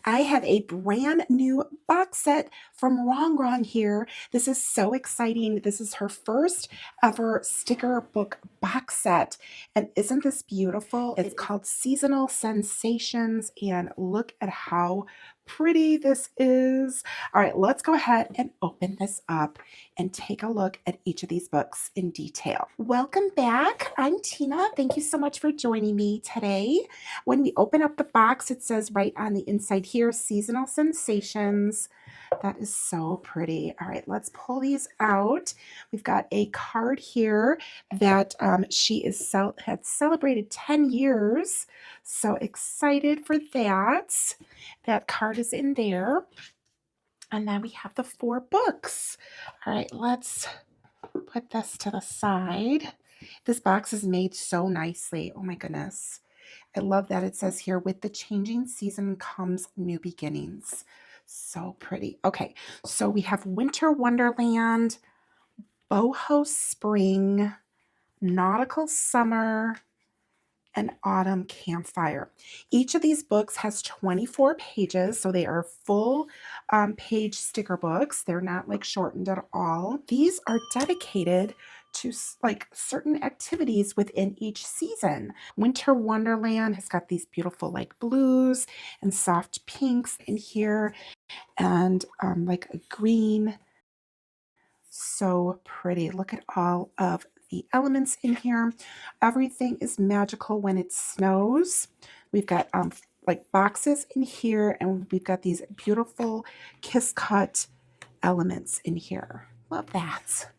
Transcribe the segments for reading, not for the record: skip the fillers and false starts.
I have a brand new box set from RONGRONG here. This is so exciting. This is her first ever sticker book box set. And isn't this beautiful? It's called Seasonal Sensations. And look at how pretty this is. All right, let's go ahead and open this up and take a look at each of these books in detail. Welcome back. I'm Tina. Thank you so much for joining me today. When we open up the box, it says right on the inside here, Seasonal Sensations. That is so pretty. All right, let's pull these out. We've got a card here that she had celebrated 10 years. So excited for that. That card is in there. And then we have the 4 books. All right, let's put this to the side. This box is made so nicely. Oh my goodness. I love that it says here, with the changing season comes new beginnings. So pretty. Okay, so we have Winter Wonderland, Boho Spring, Nautical Summer, and Autumn Campfire. Each of these books has 24 pages, so they are full page sticker books. They're not like shortened at all. These are dedicated to like certain activities within each season. Winter Wonderland has got these beautiful like blues and soft pinks in here, and like a green. So pretty. Look at all of the elements in here. Everything is magical when it snows. We've got like boxes in here, and we've got these beautiful kiss cut elements in here. Love that.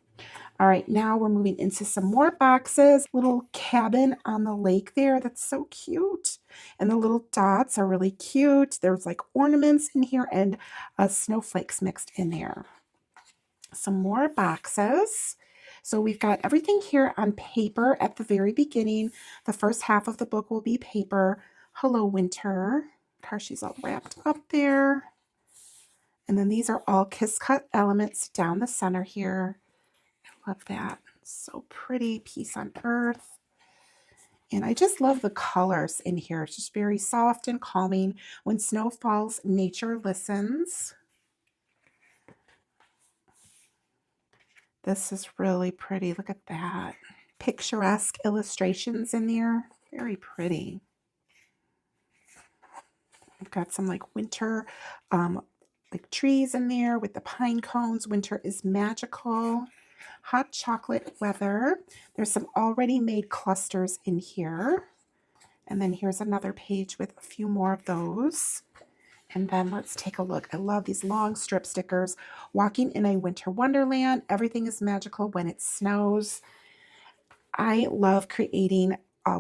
All right, now we're moving into some more boxes. Little cabin on the lake there. That's so cute. And the little dots are really cute. There's like ornaments in here and snowflakes mixed in there. Some more boxes. So we've got everything here on paper at the very beginning. The first half of the book will be paper. Hello, Winter. How she's all wrapped up there. And then these are all kiss cut elements down the center here. I love that. So pretty. Peace on Earth. And I just love the colors in here. It's just very soft and calming. When snow falls, nature listens. This is really pretty. Look at that. Picturesque illustrations in there. Very pretty. We've got some like winter like trees in there with the pine cones. Winter is magical. Hot chocolate weather. There's some already made clusters in here. And then here's another page with a few more of those. And then let's take a look. I love these long strip stickers. Walking in a winter wonderland. Everything is magical when it snows. I love creating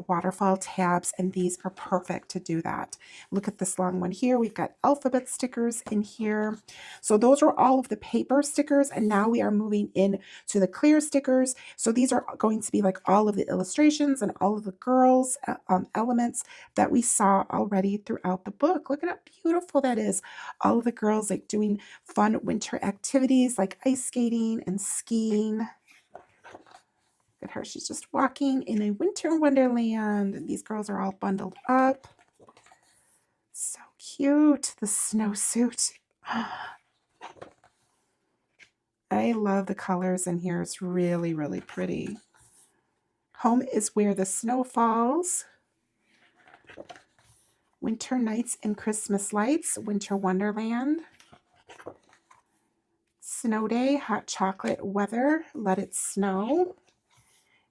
waterfall tabs, and these are perfect to do that. Look at this long one here. We've got alphabet stickers in here. So those are all of the paper stickers, and now we are moving in to the clear stickers. So these are going to be like all of the illustrations and all of the girls elements that we saw already throughout the book. Look at how beautiful that is. All of the girls like doing fun winter activities like ice skating and skiing. Look at her. She's just walking in a winter wonderland. These girls are all bundled up. So cute. The snowsuit. I love the colors in here. It's really, really pretty. Home is where the snow falls. Winter nights and Christmas lights. Winter wonderland. Snow day. Hot chocolate weather. Let it snow.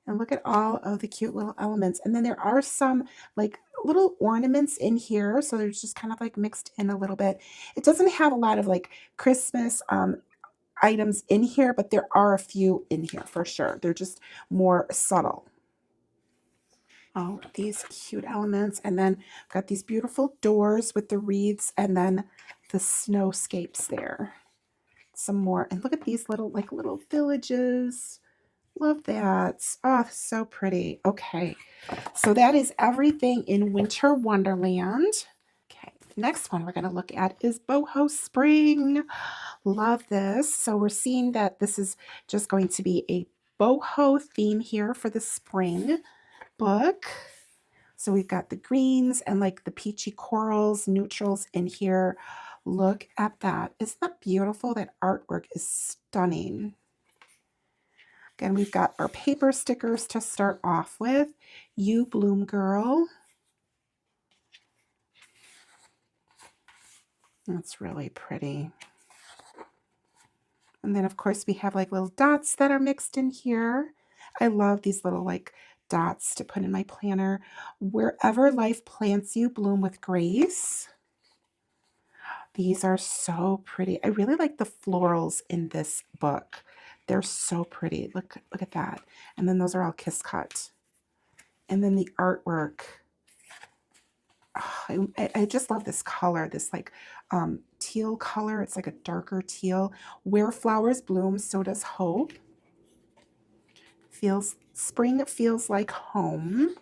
And look at all of the cute little elements. And then there are some like little ornaments in here. So they're just kind of like mixed in a little bit. It doesn't have a lot of like Christmas items in here, but there are a few in here for sure. They're just more subtle. All of these cute elements. And then I've got these beautiful doors with the wreaths and then the snowscapes there. Some more. And look at these little villages. Love that. Oh, so pretty. Okay, so that is everything in Winter Wonderland. Okay, the next one we're going to look at is Boho Spring. Love this. So we're seeing that this is just going to be a boho theme here for the spring book. So we've got the greens and like the peachy corals, neutrals in here. Look at that. Isn't that beautiful? That artwork is stunning. Again, we've got our paper stickers to start off with. You Bloom Girl. That's really pretty. And then, of course, we have like little dots that are mixed in here. I love these little like dots to put in my planner. Wherever life plants you, bloom with grace. These are so pretty. I really like the florals in this book. They're so pretty. Look at that. And then those are all kiss cut. And then the artwork. Oh, I just love this color, this like teal color. It's like a darker teal. Where flowers bloom, so does hope. Spring feels like home.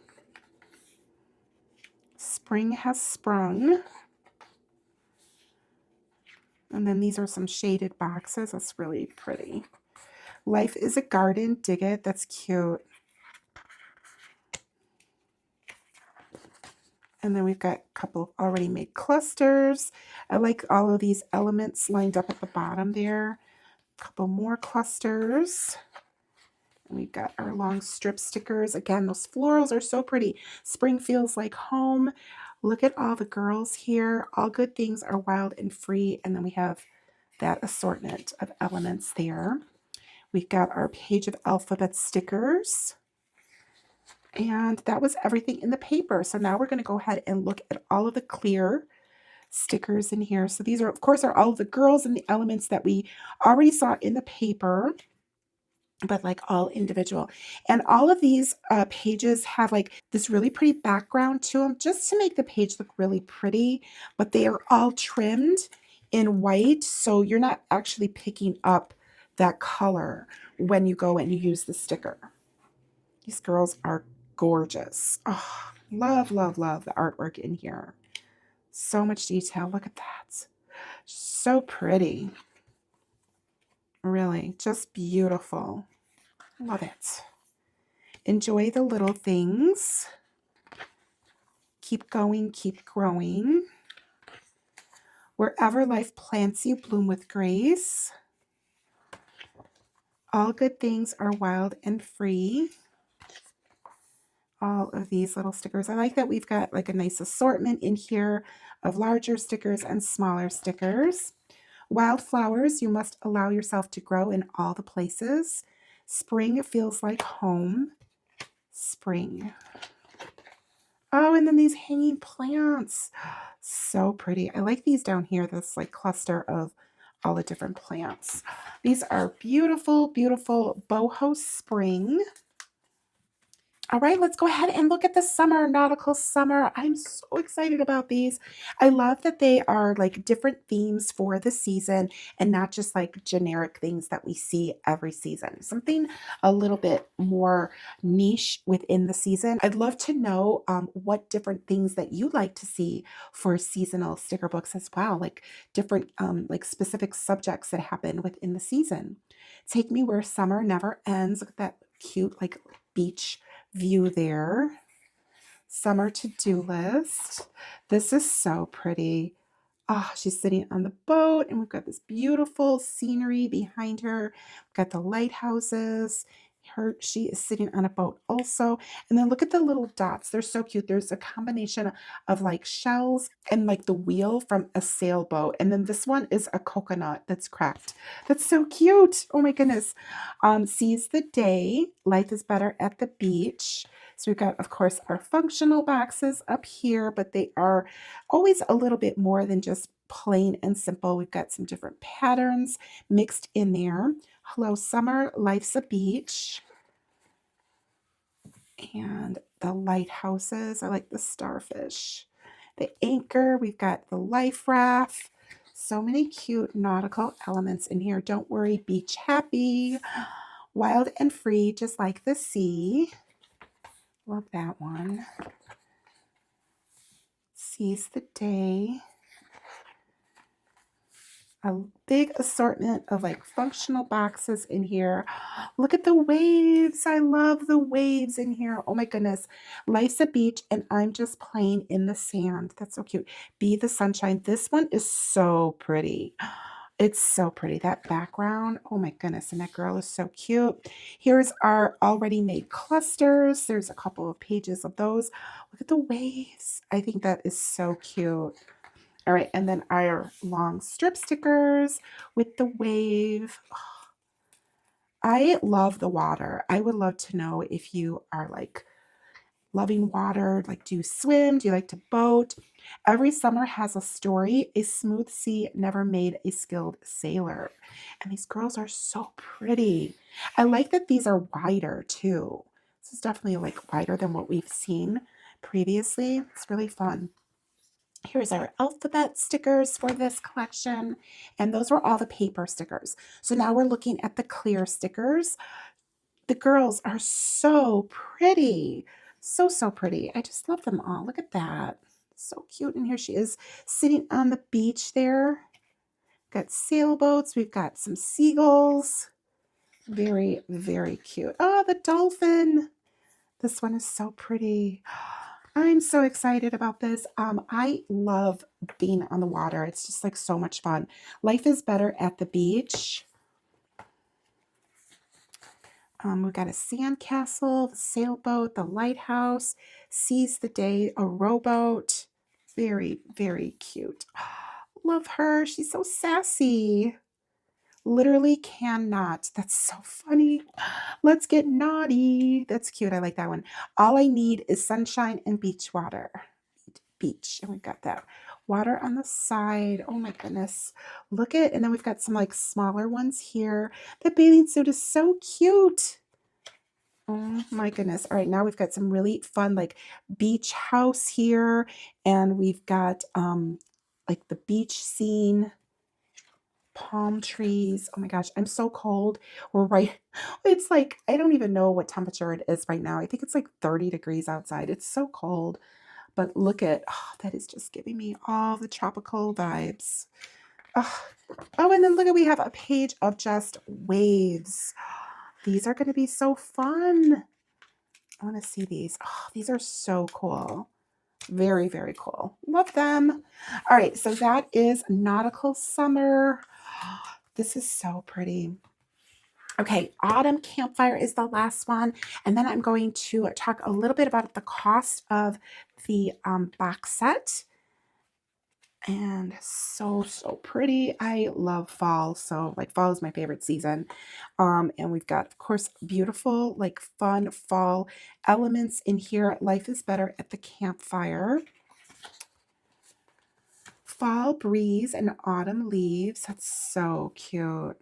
Spring has sprung. And then these are some shaded boxes. That's really pretty. Life is a garden. Dig it. That's cute. And then we've got a couple of already made clusters. I like all of these elements lined up at the bottom there. A couple more clusters. And we've got our long strip stickers. Again, those florals are so pretty. Spring feels like home. Look at all the girls here. All good things are wild and free. And then we have that assortment of elements there. We've got our page of alphabet stickers. And that was everything in the paper. So now we're going to go ahead and look at all of the clear stickers in here. So these are, of course, are all of the girls and the elements that we already saw in the paper, but like all individual. And all of these pages have like this really pretty background to them just to make the page look really pretty, but they are all trimmed in white. So you're not actually picking up that color when you go and you use the sticker. These girls are gorgeous. Oh, love, love, love the artwork in here. So much detail. Look at that. So pretty. Really, just beautiful. Love it. Enjoy the little things. Keep going, keep growing. Wherever life plants you, bloom with grace. All good things are wild and free. All of these little stickers. I like that we've got like a nice assortment in here of larger stickers and smaller stickers. Wildflowers, you must allow yourself to grow in all the places. Spring feels like home. Spring. Oh, and then these hanging plants. So pretty. I like these down here, this like cluster of all the different plants. These are beautiful, beautiful Boho Spring. All right, let's go ahead and look at the summer, Nautical Summer. I'm so excited about these. I love that they are like different themes for the season and not just like generic things that we see every season. Something a little bit more niche within the season. I'd love to know what different things that you like to see for seasonal sticker books as well, like different like specific subjects that happen within the season. Take Me Where Summer Never Ends. Look at that cute like beach view there. Summer to-do list. This is so pretty. Oh, she's sitting on the boat and we've got this beautiful scenery behind her. We've got the lighthouses. She is sitting on a boat also. And then look at the little dots. They're so cute. There's a combination of like shells and like the wheel from a sailboat. And then this one is a coconut that's cracked. That's so cute. Oh my goodness. Seize the day. Life is better at the beach. So we've got, of course, our functional boxes up here, but they are always a little bit more than just plain and simple. We've got some different patterns mixed in there. Hello, Summer, Life's a Beach. And the lighthouses. I like the starfish. The anchor. We've got the life raft. So many cute nautical elements in here. Don't worry, beach happy. Wild and free, just like the sea. Love that one. Seize the day. a big assortment of like functional boxes in here. Look at the waves. I love the waves in here. Oh my goodness. Life's a beach and I'm just playing in the sand. That's so cute. Be the sunshine. This one is so pretty. It's so pretty. That background. Oh my goodness. And that girl is so cute. Here's our already made clusters. There's a couple of pages of those. Look at the waves. I think that is so cute. All right, and then our long strip stickers with the wave. I love the water. I would love to know if you are like loving water, like do you swim? Do you like to boat? Every summer has a story. A smooth sea never made a skilled sailor. And these girls are so pretty. I like that these are wider too. This is definitely like wider than what we've seen previously. It's really fun. Here's our alphabet stickers for this collection. And those were all the paper stickers. So now we're looking at the clear stickers. The girls are so pretty. So, so pretty. I just love them all. Look at that. So cute. And here she is sitting on the beach there. Got sailboats. We've got some seagulls. Very, very cute. Oh, the dolphin. This one is so pretty. I'm so excited about this. I love being on the water. It's just like so much fun. Life is better at the beach. We've got a sandcastle, the sailboat, the lighthouse, seize the day, a rowboat. Very, very cute. Love her. She's so sassy. Literally cannot. That's so funny. Let's get naughty. That's cute. I like that one. All I need is sunshine and beach water. Beach. And we've got that water on the side. Oh my goodness. Look at, and then we've got some like smaller ones here. The bathing suit is so cute. Oh my goodness. All right, now we've got some really fun like beach house here. And we've got like the beach scene. Palm trees. Oh my gosh, I'm so cold. We're right. It's like, I don't even know what temperature it is right now. I think it's like 30 degrees outside. It's so cold. But look at, oh, that is just giving me all the tropical vibes. Oh, oh, and then look at, we have a page of just waves. These are going to be so fun. I want to see these. Oh, these are so cool. Very, very cool. Love them. All right, so that is Nautical Summer. This is so pretty. Okay, Autumn Campfire is the last one. And then I'm going to talk a little bit about the cost of the box set. And so, so pretty. I love fall. So like fall is my favorite season. And we've got, of course, beautiful, like fun fall elements in here. Life is better at the campfire. Fall breeze and autumn leaves. That's so cute.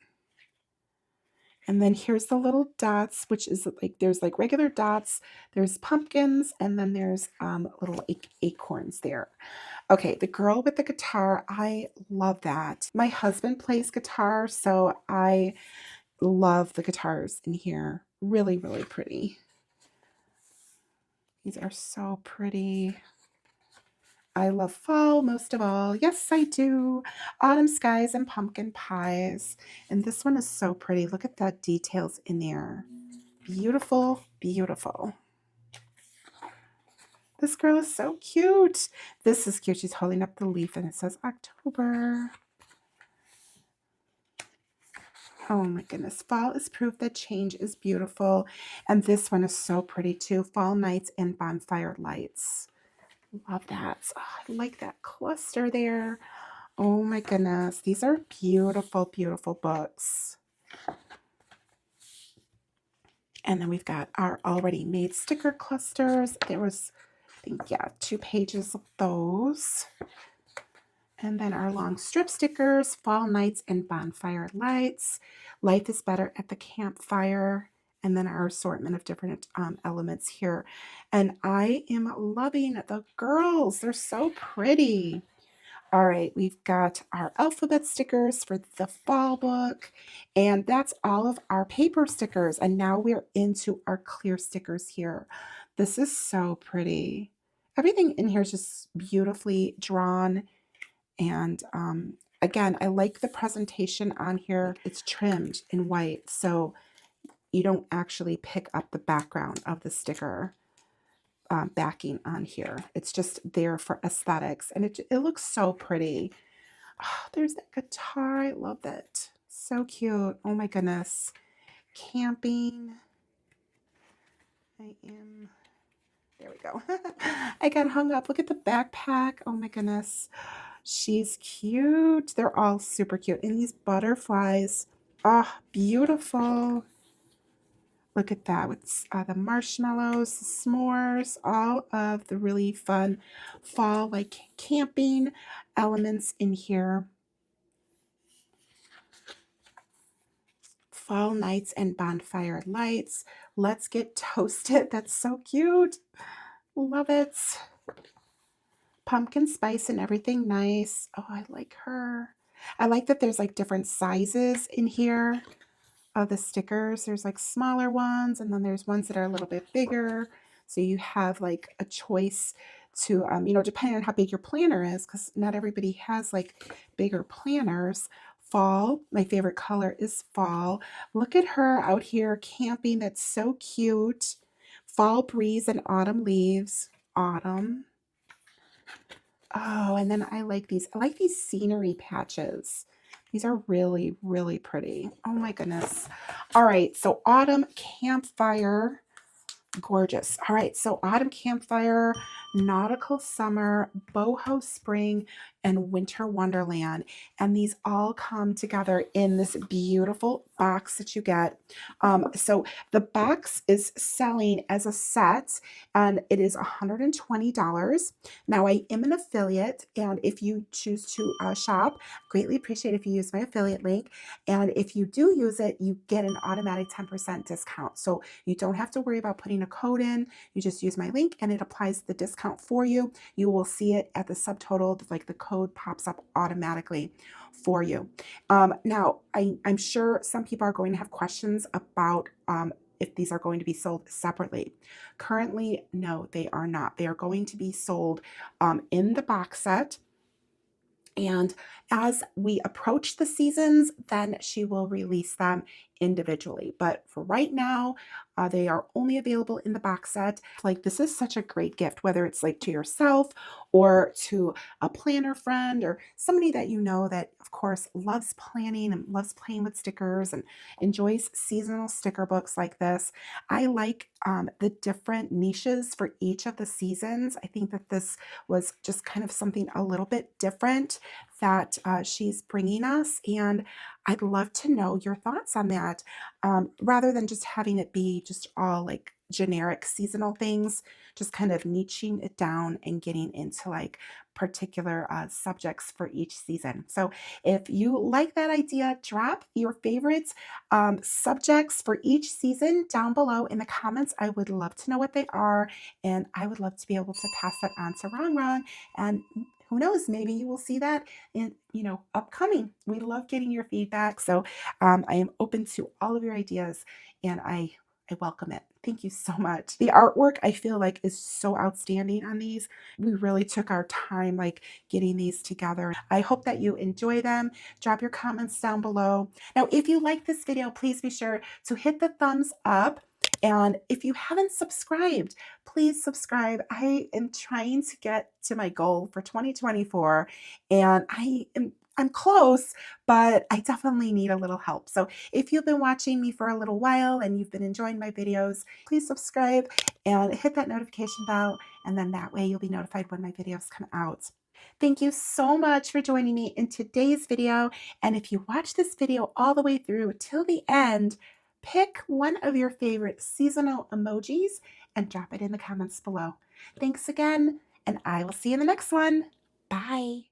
And then here's the little dots, which is like, there's like regular dots, there's pumpkins, and then there's little acorns there. Okay, the girl with the guitar, I love that. My husband plays guitar, so I love the guitars in here. Really, really pretty. These are so pretty. I love fall most of all. Yes, I do. Autumn skies and pumpkin pies. And this one is so pretty. Look at the details in there. Beautiful, beautiful. This girl is so cute. This is cute. She's holding up the leaf and it says October. Oh my goodness. Fall is proof that change is beautiful. And this one is so pretty too. Fall nights and bonfire lights. Love that. Oh, I like that cluster there. Oh my goodness. These are beautiful, beautiful books. And then we've got our already made sticker clusters. There was, I think, yeah, 2 pages of those. And then our long strip stickers, fall nights and bonfire lights. Life is better at the campfire. And then our assortment of different elements here. And I am loving the girls. They're so pretty. All right, we've got our alphabet stickers for the fall book. And that's all of our paper stickers. And now we're into our clear stickers here. This is so pretty. Everything in here is just beautifully drawn. And again, I like the presentation on here. It's trimmed in white, so you don't actually pick up the background of the sticker backing on here. It's just there for aesthetics, and it looks so pretty. Oh, there's that guitar. I love that. So cute. Oh my goodness. Camping. There we go. I got hung up. Look at the backpack. Oh my goodness. She's cute. They're all super cute. And these butterflies. Oh, beautiful. Look at that with the marshmallows, the s'mores, all of the really fun fall like camping elements in here. Fall nights and bonfire lights. Let's get toasted. That's so cute. Love it. Pumpkin spice and everything nice. Oh, I like her. I like that there's like different sizes in here of the stickers. There's like smaller ones, and then there's ones that are a little bit bigger. So you have like a choice to, depending on how big your planner is, because not everybody has like bigger planners. Fall, my favorite color is fall. Look at her out here camping. That's so cute. Fall breeze and autumn leaves. Autumn. Oh, and then I like these. I like these scenery patches. These are really, really pretty. Oh my goodness. All right, so autumn campfire. Gorgeous. All right, so autumn campfire, nautical summer, boho spring, and winter wonderland. And these all come together in this beautiful box that you get. So the box is selling as a set, and it is $120. Now I am an affiliate, and if you choose to shop, greatly appreciate if you use my affiliate link. And if you do use it, you get an automatic 10% discount. So you don't have to worry about putting a code in. You just use my link and it applies the discount for you. You will see it at the subtotal, like the code pops up automatically for you. Now, I'm sure some people are going to have questions about if these are going to be sold separately. Currently, no, they are not. They are going to be sold in the box set. And as we approach the seasons, then she will release them individually. But for right now, they are only available in the box set. Like, this is such a great gift, whether it's like to yourself or to a planner friend or somebody that you know that, of course, loves planning and loves playing with stickers and enjoys seasonal sticker books like this. I like the different niches for each of the seasons. I think that this was just kind of something a little bit different that she's bringing us, and I'd love to know your thoughts on that, rather than just having it be just all like generic seasonal things, just kind of niching it down and getting into like particular subjects for each season. So if you like that idea, drop your favorites subjects for each season down below in the comments. I would love to know what they are, and I would love to be able to pass that on to Rongrong, and who knows, maybe you will see that in, upcoming. We love getting your feedback. So I am open to all of your ideas, and I welcome it. Thank you so much. The artwork, I feel like, is so outstanding on these. We really took our time like getting these together. I hope that you enjoy them. Drop your comments down below. Now, if you like this video, please be sure to hit the thumbs up. And if you haven't subscribed, please subscribe. I am trying to get to my goal for 2024, and I'm close, but I definitely need a little help. So if you've been watching me for a little while and you've been enjoying my videos, please subscribe and hit that notification bell, and then that way you'll be notified when my videos come out. Thank you so much for joining me in today's video. And if you watch this video all the way through till the end, pick one of your favorite seasonal emojis and drop it in the comments below. Thanks again, and I will see you in the next one. Bye.